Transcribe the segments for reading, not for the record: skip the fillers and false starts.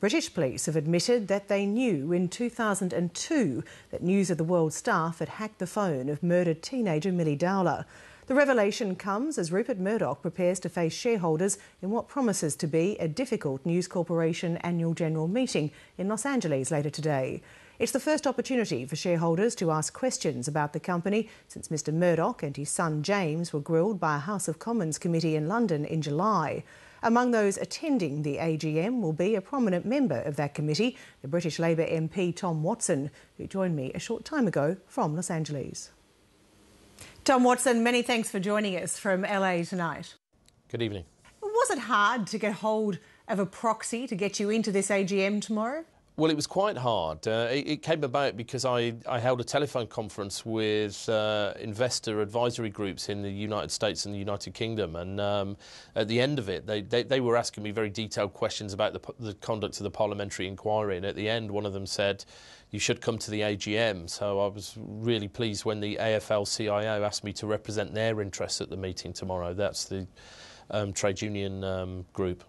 British police have admitted that they knew in 2002 that News of the World staff had hacked the phone of murdered teenager Millie Dowler. The revelation comes as Rupert Murdoch prepares to face shareholders in what promises to be a difficult News Corporation annual general meeting in Los Angeles later today. It's the first opportunity for shareholders to ask questions about the company since Mr Murdoch and his son James were grilled by a House of Commons committee in London in July. Among those attending the AGM will be a prominent member of that committee, the British Labour MP Tom Watson, who joined me a short time ago from Los Angeles. Tom Watson, many thanks for joining us from LA tonight. Good evening. Was it hard to get hold of a proxy to get you into this AGM tomorrow? Well, it was quite hard. It came about because I held a telephone conference with investor advisory groups in the United States and the United Kingdom, and at the end of it, they were asking me very detailed questions about the conduct of the parliamentary inquiry, and at the end, one of them said, "You should come to the AGM." So I was really pleased when the AFL-CIO asked me to represent their interests at the meeting tomorrow. That's the trade union group.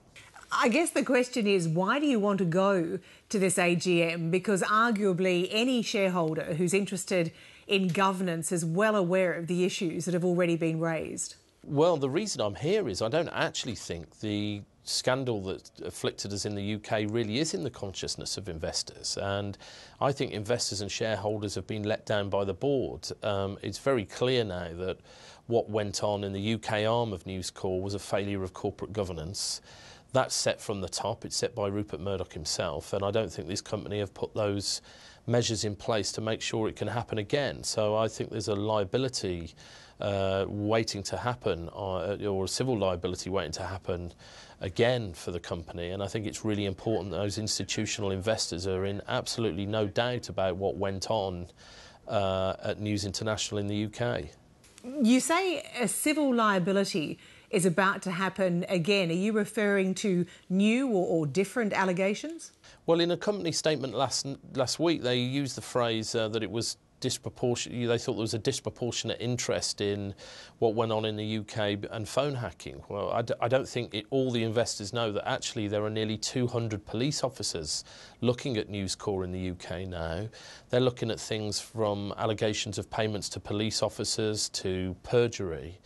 I guess the question is, why do you want to go to this AGM? Because arguably any shareholder who's interested in governance is well aware of the issues that have already been raised. Well, the reason I'm here is I don't actually think the scandal that afflicted us in the UK really is in the consciousness of investors, and I think investors and shareholders have been let down by the board. It's very clear now that what went on in the UK arm of News Corp was a failure of corporate governance. That's set from the top. It's set by Rupert Murdoch himself, and I don't think this company have put those measures in place to make sure it can happen again. So I think there's a liability waiting to happen, or a civil liability waiting to happen again for the company, and I think it's really important that those institutional investors are in absolutely no doubt about what went on at News International in the UK. You say a civil liability is about to happen again. Are you referring to new or different allegations? Well, in a company statement last week, they used the phrase that it was disproportionate. They thought there was a disproportionate interest in what went on in the UK and phone hacking. Well, I don't think all the investors know that actually there are nearly 200 police officers looking at News Corp in the UK now. They're looking at things from allegations of payments to police officers to perjury.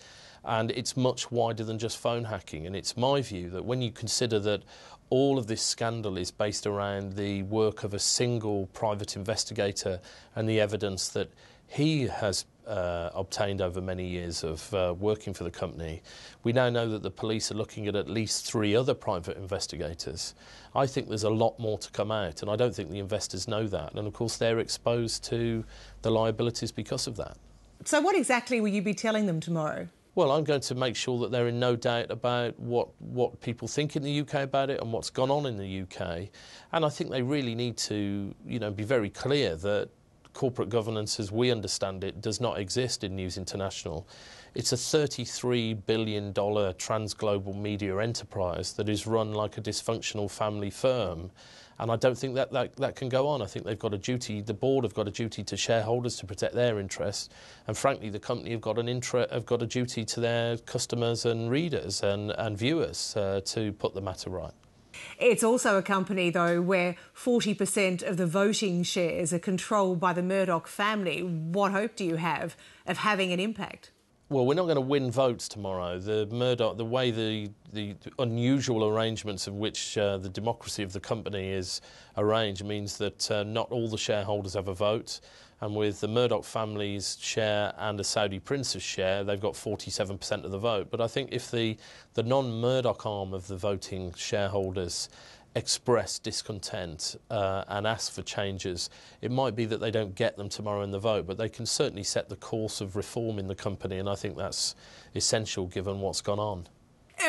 And it's much wider than just phone hacking. And it's my view that when you consider that all of this scandal is based around the work of a single private investigator and the evidence that he has obtained over many years of working for the company, we now know that the police are looking at least 3 other private investigators. I think there's a lot more to come out, and I don't think the investors know that. And of course, they're exposed to the liabilities because of that. So what exactly will you be telling them tomorrow? Well, I'm going to make sure that they're in no doubt about what people think in the UK about it and what's gone on in the UK. And I think they really need to, be very clear that corporate governance, as we understand it, does not exist in News International. It's a $33 billion trans-global media enterprise that is run like a dysfunctional family firm. And I don't think that can go on. I think they've got a duty, the board have got a duty to shareholders to protect their interests. And frankly, the company have got a duty to their customers and readers and viewers to put the matter right. It's also a company, though, where 40% of the voting shares are controlled by the Murdoch family. What hope do you have of having an impact? Well, we're not going to win votes tomorrow. The way the unusual arrangements of which the democracy of the company is arranged means that not all the shareholders have a vote. And with the Murdoch family's share and a Saudi prince's share, they've got 47% of the vote. But I think if the non-Murdoch arm of the voting shareholders express discontent and ask for changes, it might be that they don't get them tomorrow in the vote, but they can certainly set the course of reform in the company, and I think that's essential given what's gone on.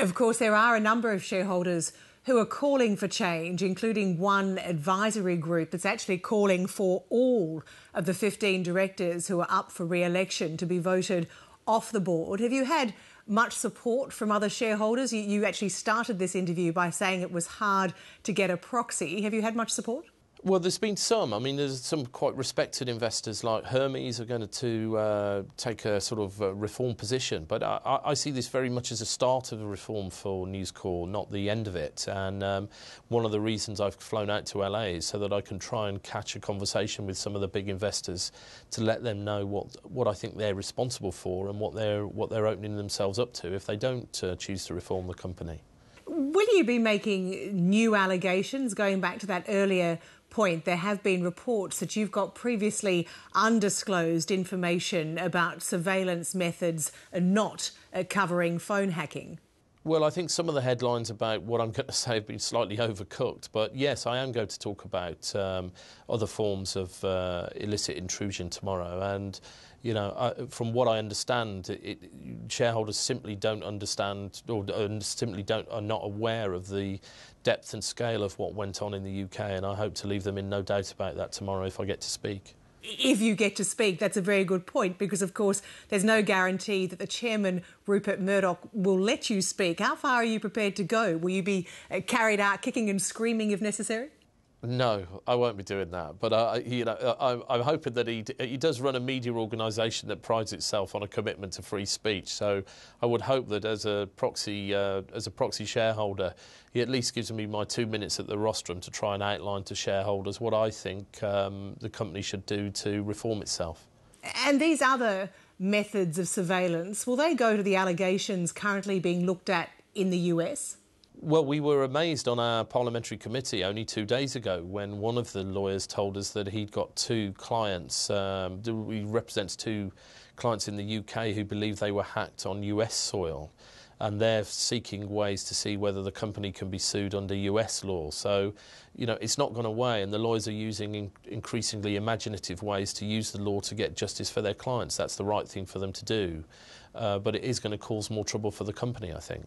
Of course, there are a number of shareholders who are calling for change, including one advisory group that's actually calling for all of the 15 directors who are up for re-election to be voted off the board. Have you had much support from other shareholders? You actually started this interview by saying it was hard to get a proxy. Have you had much support? Well, there's been some. I mean, there's some quite respected investors like Hermes are going to take a sort of reform position. But I see this very much as a start of a reform for News Corp, not the end of it. And one of the reasons I've flown out to LA is so that I can try and catch a conversation with some of the big investors to let them know what I think they're responsible for and what they're opening themselves up to if they don't choose to reform the company. Will you be making new allegations? Going back to that earlier point, there have been reports that you've got previously undisclosed information about surveillance methods not covering phone hacking. Well, I think some of the headlines about what I'm going to say have been slightly overcooked. But yes, I am going to talk about other forms of illicit intrusion tomorrow. And, you know, from what I understand, shareholders simply don't understand or simply are not aware of the depth and scale of what went on in the UK. And I hope to leave them in no doubt about that tomorrow if I get to speak. If you get to speak, that's a very good point, because, of course, there's no guarantee that the chairman, Rupert Murdoch, will let you speak. How far are you prepared to go? Will you be carried out kicking and screaming if necessary? No, I won't be doing that. But I'm hoping that he does run a media organisation that prides itself on a commitment to free speech. So I would hope that as a proxy shareholder, he at least gives me my 2 minutes at the rostrum to try and outline to shareholders what I think the company should do to reform itself. And these other methods of surveillance, will they go to the allegations currently being looked at in the US? Well, we were amazed on our parliamentary committee only 2 days ago when one of the lawyers told us that he'd got 2 clients, he represents 2 clients in the UK who believe they were hacked on US soil, and they're seeking ways to see whether the company can be sued under US law. So, you know, it's not gone away, and the lawyers are using increasingly imaginative ways to use the law to get justice for their clients. That's the right thing for them to do, but it is going to cause more trouble for the company, I think.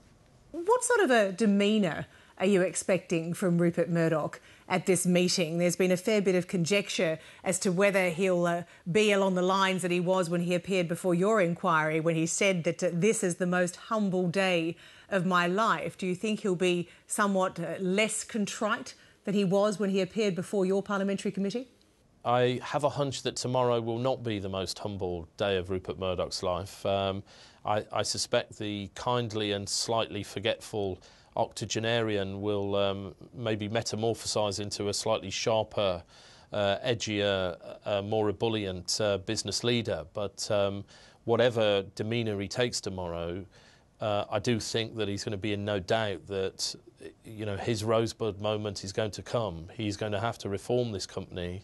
What sort of a demeanour are you expecting from Rupert Murdoch at this meeting? There's been a fair bit of conjecture as to whether he'll be along the lines that he was when he appeared before your inquiry, when he said that this is the most humble day of my life. Do you think he'll be somewhat less contrite than he was when he appeared before your parliamentary committee? I have a hunch that tomorrow will not be the most humble day of Rupert Murdoch's life. I suspect the kindly and slightly forgetful octogenarian will maybe metamorphosise into a slightly sharper, edgier, more ebullient business leader. But whatever demeanour he takes tomorrow, I do think that he's going to be in no doubt that, you know, his rosebud moment is going to come. He's going to have to reform this company.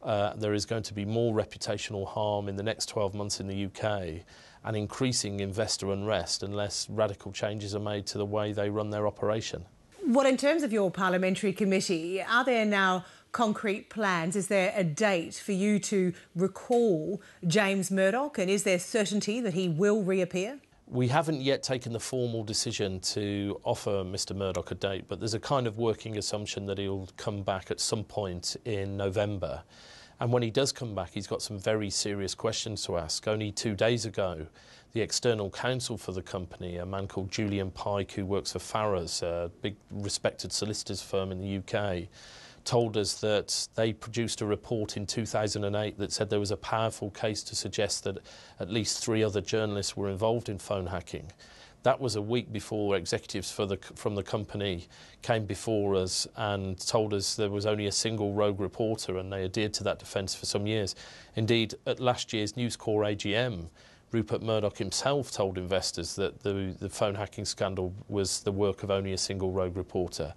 There is going to be more reputational harm in the next 12 months in the UK and increasing investor unrest unless radical changes are made to the way they run their operation. Well, in terms of your parliamentary committee, are there now concrete plans? Is there a date for you to recall James Murdoch, and is there certainty that he will reappear? We haven't yet taken the formal decision to offer Mr Murdoch a date, but there's a kind of working assumption that he'll come back at some point in November. And when he does come back, he's got some very serious questions to ask. Only 2 days ago, the external counsel for the company, a man called Julian Pike, who works for Farrers, a big respected solicitors firm in the UK, told us that they produced a report in 2008 that said there was a powerful case to suggest that at least 3 other journalists were involved in phone hacking. That was a week before executives from the company came before us and told us there was only a single rogue reporter, and they adhered to that defence for some years. Indeed, at last year's News Corp AGM, Rupert Murdoch himself told investors that the phone hacking scandal was the work of only a single rogue reporter.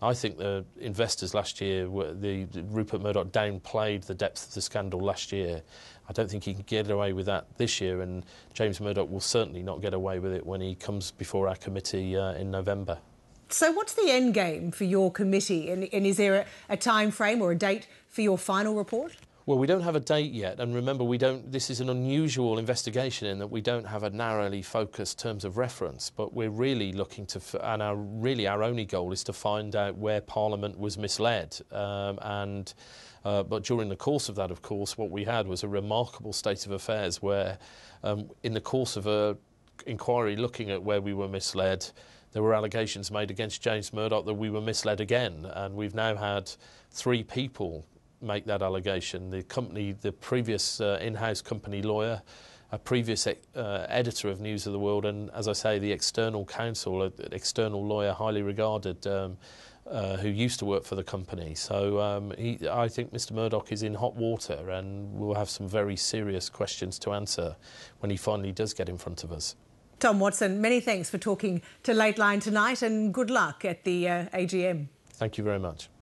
I think the investors last year, Rupert Murdoch downplayed the depth of the scandal last year. I don't think he can get away with that this year, and James Murdoch will certainly not get away with it when he comes before our committee in November. So what's the end game for your committee, and is there a time frame or a date for your final report? Well, we don't have a date yet, and remember, this is an unusual investigation in that we don't have a narrowly focused terms of reference, but we're really looking to, and our only goal is to find out where Parliament was misled. But during the course of that, of course, what we had was a remarkable state of affairs where, in the course of an inquiry looking at where we were misled, there were allegations made against James Murdoch that we were misled again, and we've now had 3 people make that allegation. The company, the previous in-house company lawyer, a previous editor of News of the World, and, as I say, the external counsel, an external lawyer highly regarded, who used to work for the company. So I think Mr Murdoch is in hot water, and we'll have some very serious questions to answer when he finally does get in front of us. Tom Watson, many thanks for talking to Lateline tonight, and good luck at the AGM. Thank you very much.